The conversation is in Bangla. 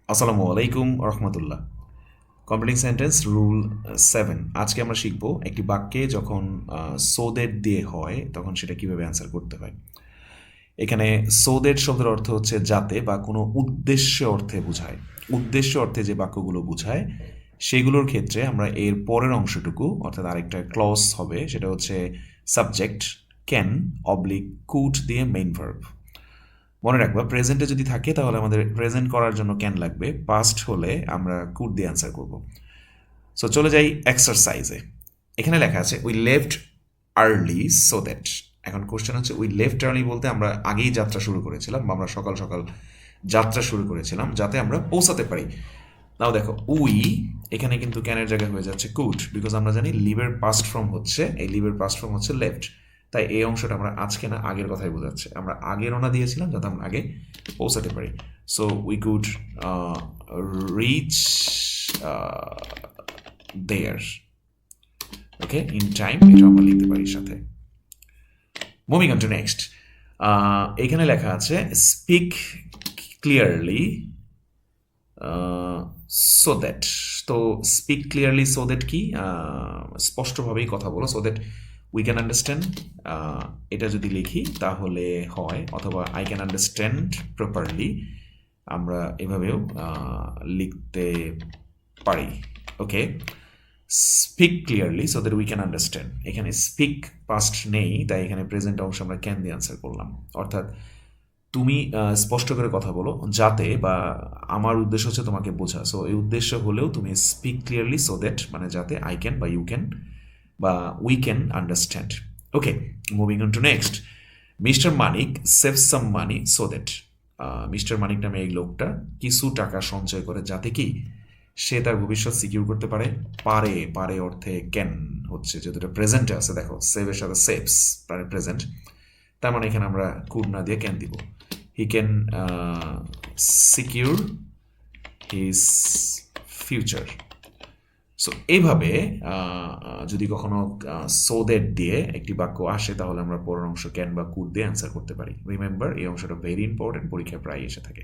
আসসালামু আলাইকুম রহমতুল্লাহ। Completing sentence rule 7। আজকে আমরা শিখব একটি বাক্যে যখন সো দ্যাট দিয়ে হয় তখন সেটা কিভাবে অ্যান্সার করতে হয়। এখানে সো দ্যাট শব্দের অর্থ হচ্ছে যাতে বা কোনো উদ্দেশ্য অর্থে বোঝায়। উদ্দেশ্য অর্থে যে বাক্যগুলো বোঝায় সেগুলোর ক্ষেত্রে আমরা এর পরের অংশটুকু অর্থাৎ আরেকটা ক্লজ হবে, সেটা হচ্ছে সাবজেক্ট ক্যান অবলিক কুড দিয়ে মেইন ভার্ব। মনে রাখবা প্রেজেন্টে যদি থাকে তাহলে আমাদের প্রেজেন্ট করার জন্য ক্যান লাগবে, পাস্ট হলে আমরা কুড দিয়ে অ্যান্সার করব। সো চলে যাই এক্সারসাইজে। এখানে লেখা আছে we left early so that. এখন কোশ্চেন হচ্ছে উই লেফট আর্লি বলতে আমরা আগেই যাত্রা শুরু করেছিলাম বা আমরা সকাল সকাল যাত্রা শুরু করেছিলাম যাতে আমরা পৌঁছাতে পারি। নাও দেখো উই এখানে কিন্তু ক্যানের জায়গায় হয়ে যাচ্ছে কুড, বিকজ আমরা জানি লিভের পাস্ট ফর্ম হচ্ছে, এই লিভের পাস্ট ফর্ম হচ্ছে লেফট। তাই এই অংশটা আমরা আজকে না আগের কথাই বোঝাচ্ছে, আমরা আগে রওনা দিয়েছিলাম যাতে আমরা আগে পৌঁছাতে পারি। So we could reach there, okay, in time, এটা আমরা লিখতে পারি সাথে। Moving on to next. এখানে লেখা আছে স্পিক ক্লিয়ারলি সো দ্যাট। তো স্পিক ক্লিয়ারলি সো দ্যাট কি, স্পষ্টভাবেই কথা বলো, so that we can understand. এটা যদি লিখি তাহলে হয়, অথবা আই ক্যান আন্ডারস্ট্যান্ড প্রপারলি, আমরা এভাবেও লিখতে পারি। Okay, speak clearly so that we can understand. এখানে স্পিক পাস্ট নেই, তাই এখানে প্রেজেন্ট অংশ আমরা ক্যান দিয়ে আনসার করলাম। অর্থাৎ তুমি স্পষ্ট করে কথা বলো যাতে, বা আমার উদ্দেশ্য হচ্ছে তোমাকে বোঝা, সো এই উদ্দেশ্য হলেও তুমি স্পিক ক্লিয়ারলি সো দ্যাট মানে যাতে আই ক্যান বা ইউ ক্যান বা we can understand. Okay, moving on to next. Mister Manik save some money so that. Mister Manik নামে এই লোকটা কিছু টাকা সঞ্চয় করে যাতে কি সে তার ভবিষ্যৎ সিকিউর করতে পারে। পারে, পারে অর্থে ক্যান হচ্ছে, যেহেতু এটা প্রেজেন্টে আছে, দেখো সেভের সাথে সেভস মানে প্রেজেন্ট, তার মানে এখানে আমরা কুড না দিয়ে ক্যান দিব। He can secure his future. So এইভাবে যদি কখনো সো দ্যাট দিয়ে একটি বাক্য আসে তাহলে আমরা পরের অংশ ক্যান বা কুড দিয়ে অ্যান্সার করতে পারি। রিমেম্বার এই অংশটা ভেরি ইম্পর্টেন্ট, পরীক্ষায় প্রায় এসে থাকে।